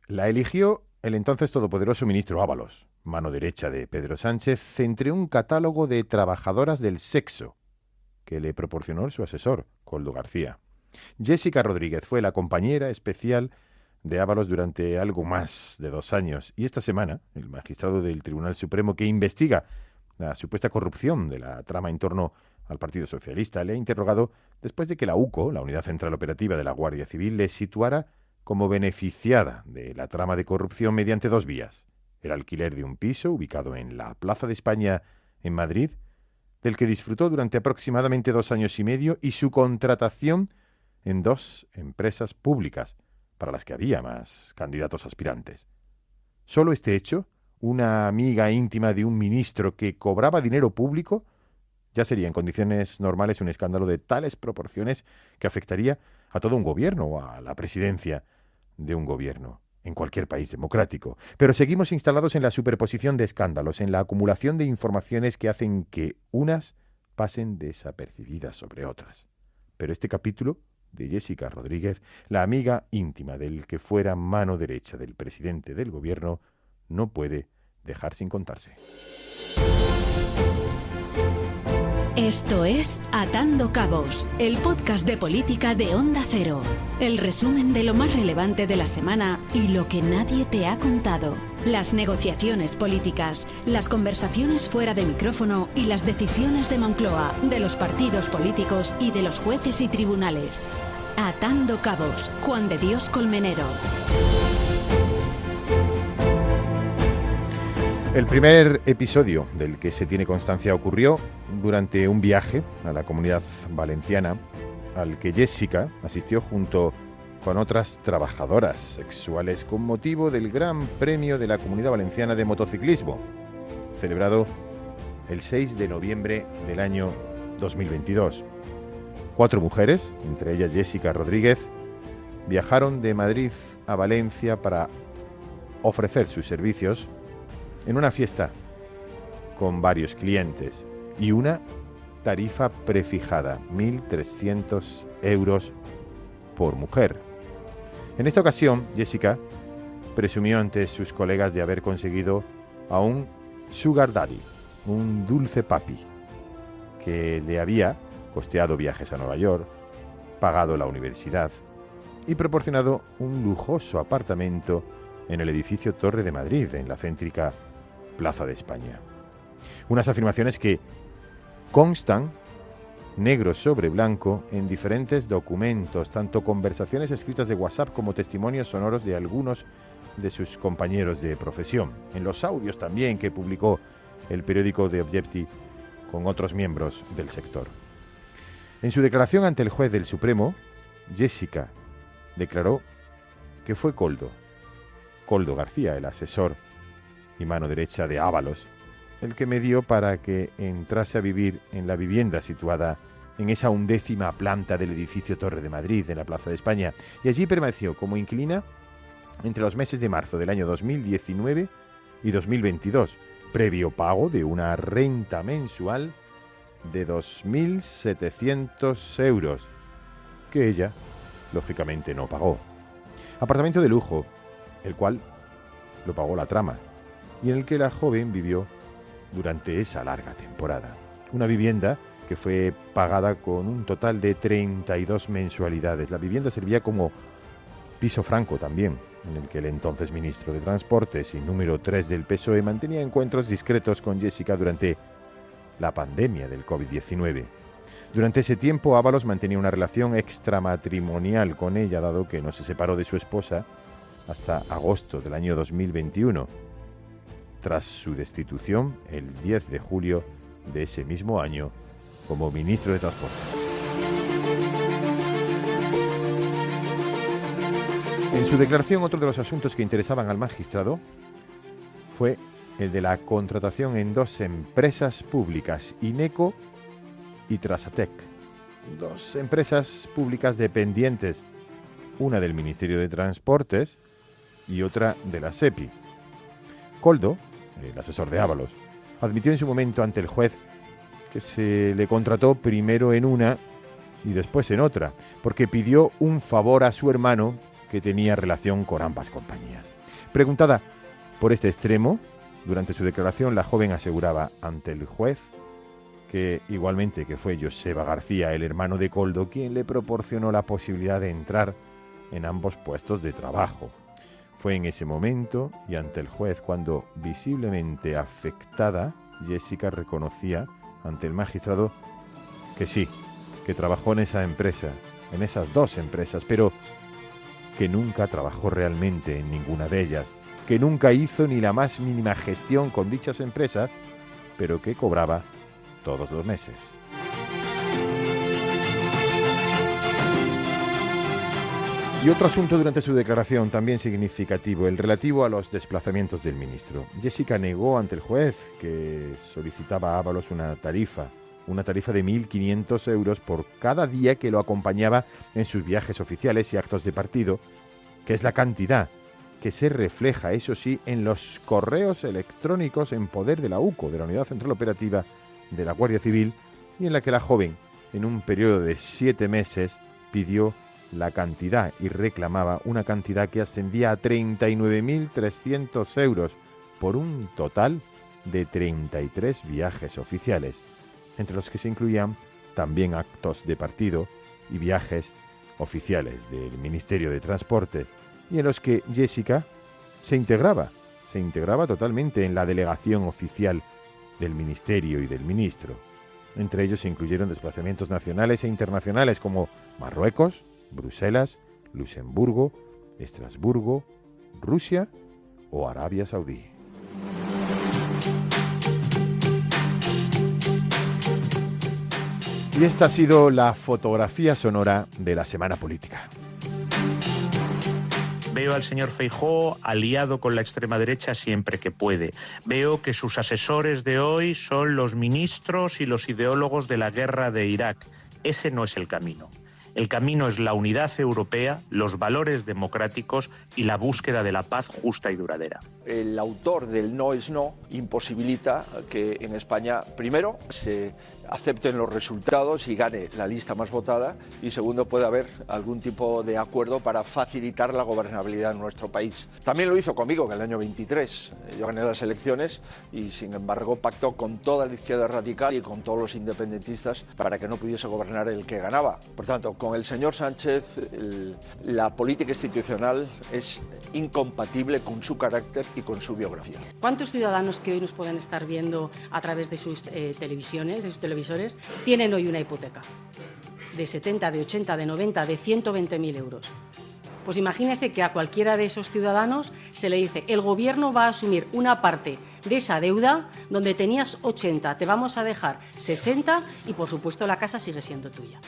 La eligió el entonces todopoderoso ministro Ábalos, mano derecha de Pedro Sánchez, entre un catálogo de trabajadoras del sexo que le proporcionó su asesor, Koldo García. Jessica Rodríguez fue la compañera especial de Ábalos durante algo más de 2 años, y esta semana el magistrado del Tribunal Supremo que investiga la supuesta corrupción de la trama en torno al Partido Socialista le ha interrogado después de que la UCO, la Unidad Central Operativa de la Guardia Civil, le situara como beneficiada de la trama de corrupción mediante 2 vías: el alquiler de un piso ubicado en la Plaza de España en Madrid, del que disfrutó durante aproximadamente 2 años y medio, y su contratación en 2 empresas públicas, para las que había más candidatos aspirantes. Solo este hecho, una amiga íntima de un ministro que cobraba dinero público, ya sería en condiciones normales un escándalo de tales proporciones que afectaría a todo un gobierno o a la presidencia de un gobierno en cualquier país democrático. Pero seguimos instalados en la superposición de escándalos, en la acumulación de informaciones que hacen que unas pasen desapercibidas sobre otras. Pero este capítulo de Jessica Rodríguez, la amiga íntima del que fuera mano derecha del presidente del gobierno, no puede dejar sin contarse. Esto es Atando Cabos, el podcast de política de Onda Cero. El resumen de lo más relevante de la semana y lo que nadie te ha contado. Las negociaciones políticas, las conversaciones fuera de micrófono y las decisiones de Moncloa, de los partidos políticos y de los jueces y tribunales. Atando Cabos, Juan de Dios Colmenero. El primer episodio del que se tiene constancia ocurrió durante un viaje a la Comunidad Valenciana, al que Jessica asistió junto con otras trabajadoras sexuales con motivo del Gran Premio de la Comunidad Valenciana de Motociclismo, celebrado el 6 de noviembre del año 2022. 4 mujeres, entre ellas Jessica Rodríguez, viajaron de Madrid a Valencia para ofrecer sus servicios en una fiesta con varios clientes y una tarifa prefijada, 1.300 euros por mujer. En esta ocasión, Jessica presumió ante sus colegas de haber conseguido a un sugar daddy, un dulce papi, que le había costeado viajes a Nueva York, pagado la universidad y proporcionado un lujoso apartamento en el edificio Torre de Madrid, en la céntrica Plaza de España. Unas afirmaciones que constan negro sobre blanco en diferentes documentos, tanto conversaciones escritas de WhatsApp como testimonios sonoros de algunos de sus compañeros de profesión. En los audios también que publicó el periódico The Objective con otros miembros del sector. En su declaración ante el juez del Supremo, Jessica declaró que fue Koldo García, el asesor y mano derecha de Ábalos, el que me dio para que entrase a vivir en la vivienda situada en esa 11ª planta del edificio Torre de Madrid, en la Plaza de España, y allí permaneció como inquilina entre los meses de marzo del año 2019 y 2022, previo pago de una renta mensual de 2.700 euros, que ella, lógicamente, no pagó. Apartamento de lujo, el cual lo pagó la trama, y en el que la joven vivió durante esa larga temporada. Una vivienda que fue pagada con un total de 32 mensualidades. La vivienda servía como piso franco también, en el que el entonces ministro de Transportes y número 3 del PSOE mantenía encuentros discretos con Jessica durante la pandemia del COVID-19. Durante ese tiempo, Ábalos mantenía una relación extramatrimonial con ella, dado que no se separó de su esposa hasta agosto del año 2021, tras su destitución el 10 de julio de ese mismo año como ministro de Transportes. En su declaración, otro de los asuntos que interesaban al magistrado fue el de la contratación en 2 empresas públicas, Ineco y Trasatec, 2 empresas públicas dependientes, una del Ministerio de Transportes y otra de la SEPI. Koldo, el asesor de Ábalos, admitió en su momento ante el juez que se le contrató primero en una y después en otra, porque pidió un favor a su hermano que tenía relación con ambas compañías. Preguntada por este extremo, durante su declaración la joven aseguraba ante el juez que igualmente que fue Joseba García, el hermano de Koldo, quien le proporcionó la posibilidad de entrar en ambos puestos de trabajo. Fue en ese momento y ante el juez cuando, visiblemente afectada, Jessica reconocía ante el magistrado que sí, que trabajó en esa empresa, en esas dos empresas, pero que nunca trabajó realmente en ninguna de ellas, que nunca hizo ni la más mínima gestión con dichas empresas, pero que cobraba todos los meses. Y otro asunto durante su declaración también significativo, el relativo a los desplazamientos del ministro. Jessica negó ante el juez que solicitaba a Ábalos una tarifa de 1.500 euros por cada día que lo acompañaba en sus viajes oficiales y actos de partido, que es la cantidad que se refleja, eso sí, en los correos electrónicos en poder de la UCO, de la Unidad Central Operativa de la Guardia Civil, y en la que la joven, en un periodo de 7 meses, pidió la cantidad y reclamaba una cantidad que ascendía a 39.300 euros por un total de 33 viajes oficiales, entre los que se incluían también actos de partido y viajes oficiales del Ministerio de Transportes, y en los que Jessica se integraba totalmente en la delegación oficial del Ministerio y del Ministro. Entre ellos se incluyeron desplazamientos nacionales e internacionales como Marruecos, Bruselas, Luxemburgo, Estrasburgo, Rusia o Arabia Saudí. Y esta ha sido la fotografía sonora de la semana política. Veo al señor Feijóo aliado con la extrema derecha siempre que puede. Veo que sus asesores de hoy son los ministros y los ideólogos de la guerra de Irak. Ese no es el camino. El camino es la unidad europea, los valores democráticos y la búsqueda de la paz justa y duradera. El autor del no es no imposibilita que en España, primero, se acepten los resultados y gane la lista más votada, y segundo, puede haber algún tipo de acuerdo para facilitar la gobernabilidad en nuestro país. También lo hizo conmigo en el año 23. Yo gané las elecciones y, sin embargo, pactó con toda la izquierda radical y con todos los independentistas para que no pudiese gobernar el que ganaba. Por tanto, con el señor Sánchez, la política institucional es incompatible con su carácter y con su biografía. ¿Cuántos ciudadanos que hoy nos pueden estar viendo a través de sus televisiones, de sus televisores, tienen hoy una hipoteca de 70, de 80, de 90, de 120.000 euros? Pues imagínese que a cualquiera de esos ciudadanos se le dice: el gobierno va a asumir una parte de esa deuda, donde tenías 80, te vamos a dejar 60 y, por supuesto, la casa sigue siendo tuya.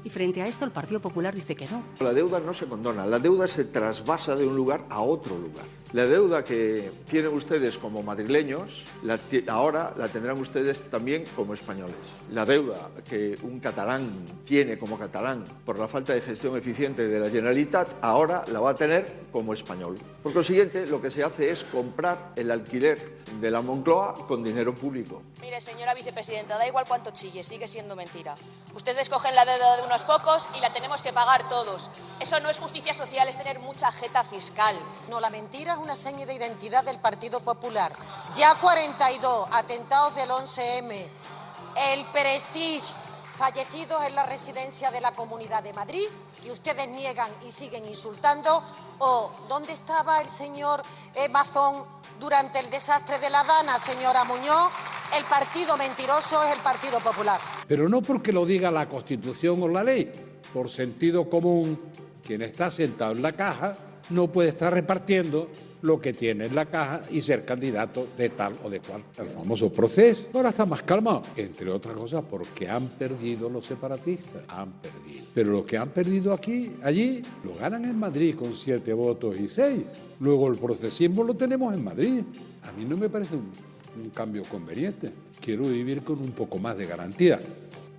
Y frente a esto el Partido Popular dice que no. La deuda no se condona, la deuda se trasvasa de un lugar a otro lugar. La deuda que tienen ustedes como madrileños, ahora la tendrán ustedes también como españoles. La deuda que un catalán tiene como catalán por la falta de gestión eficiente de la Generalitat, ahora la va a tener como español. Por consiguiente, lo que se hace es comprar el alquiler de la Moncloa con dinero público. Mire, señora vicepresidenta, da igual cuánto chille, sigue siendo mentira. Ustedes cogen la deuda de unos pocos y la tenemos que pagar todos. Eso no es justicia social, es tener mucha jeta fiscal. No, la mentira es una seña de identidad del Partido Popular. Ya 42 atentados del 11M, el Prestige, fallecidos en la residencia de la Comunidad de Madrid, y ustedes niegan y siguen insultando. ¿O dónde estaba el señor Mazón durante el desastre de la Dana, señora Muñoz? El partido mentiroso es el Partido Popular. Pero no porque lo diga la Constitución o la ley. Por sentido común, quien está sentado en la caja no puede estar repartiendo lo que tiene en la caja y ser candidato de tal o de cual. El famoso proceso ahora está más calmado, entre otras cosas porque han perdido los separatistas, han perdido. Pero lo que han perdido allí, lo ganan en Madrid con 7 votos y 6. Luego el procesismo lo tenemos en Madrid. A mí no me parece un cambio conveniente. Quiero vivir con un poco más de garantía.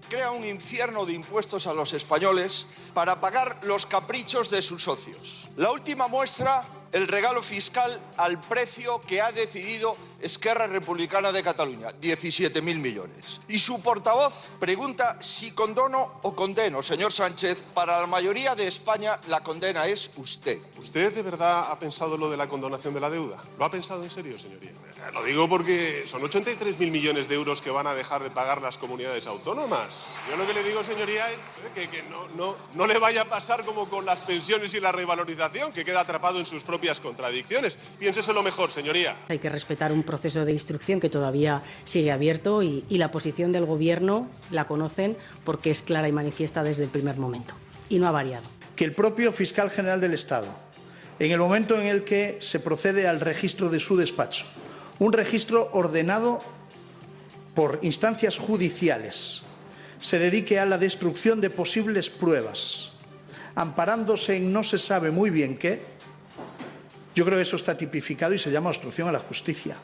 Crea un infierno de impuestos a los españoles para pagar los caprichos de sus socios. La última muestra el regalo fiscal al precio que ha decidido Esquerra Republicana de Cataluña, 17.000 millones. Y su portavoz pregunta si condono o condeno, señor Sánchez. Para la mayoría de España la condena es usted. ¿Usted de verdad ha pensado lo de la condonación de la deuda? ¿Lo ha pensado en serio, señoría? Lo digo porque son 83.000 millones de euros que van a dejar de pagar las comunidades autónomas. Yo lo que le digo, señoría, es que no le vaya a pasar como con las pensiones y la revalorización, que queda atrapado en sus propias contradicciones. Piénseselo mejor, señoría. Hay que respetar un proceso de instrucción que todavía sigue abierto y la posición del Gobierno la conocen porque es clara y manifiesta desde el primer momento y no ha variado. Que el propio fiscal general del Estado, en el momento en el que se procede al registro de su despacho, un registro ordenado por instancias judiciales, se dedique a la destrucción de posibles pruebas, amparándose en no se sabe muy bien qué, yo creo que eso está tipificado y se llama obstrucción a la justicia.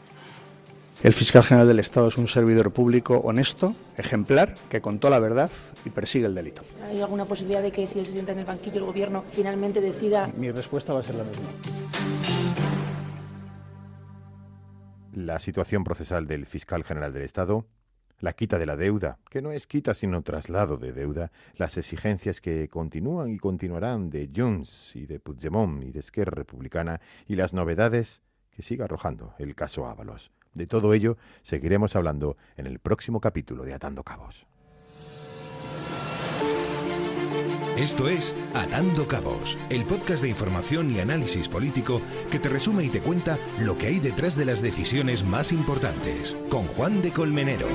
El fiscal general del Estado es un servidor público honesto, ejemplar, que contó la verdad y persigue el delito. ¿Hay alguna posibilidad de que si él se sienta en el banquillo el Gobierno finalmente decida? Mi respuesta va a ser la misma. La situación procesal del fiscal general del Estado, la quita de la deuda, que no es quita sino traslado de deuda, las exigencias que continúan y continuarán de Junts y de Puigdemont y de Esquerra Republicana y las novedades que sigue arrojando el caso Ábalos. De todo ello seguiremos hablando en el próximo capítulo de Atando Cabos. Esto es Atando Cabos, el podcast de información y análisis político que te resume y te cuenta lo que hay detrás de las decisiones más importantes, con Juan de Colmenero.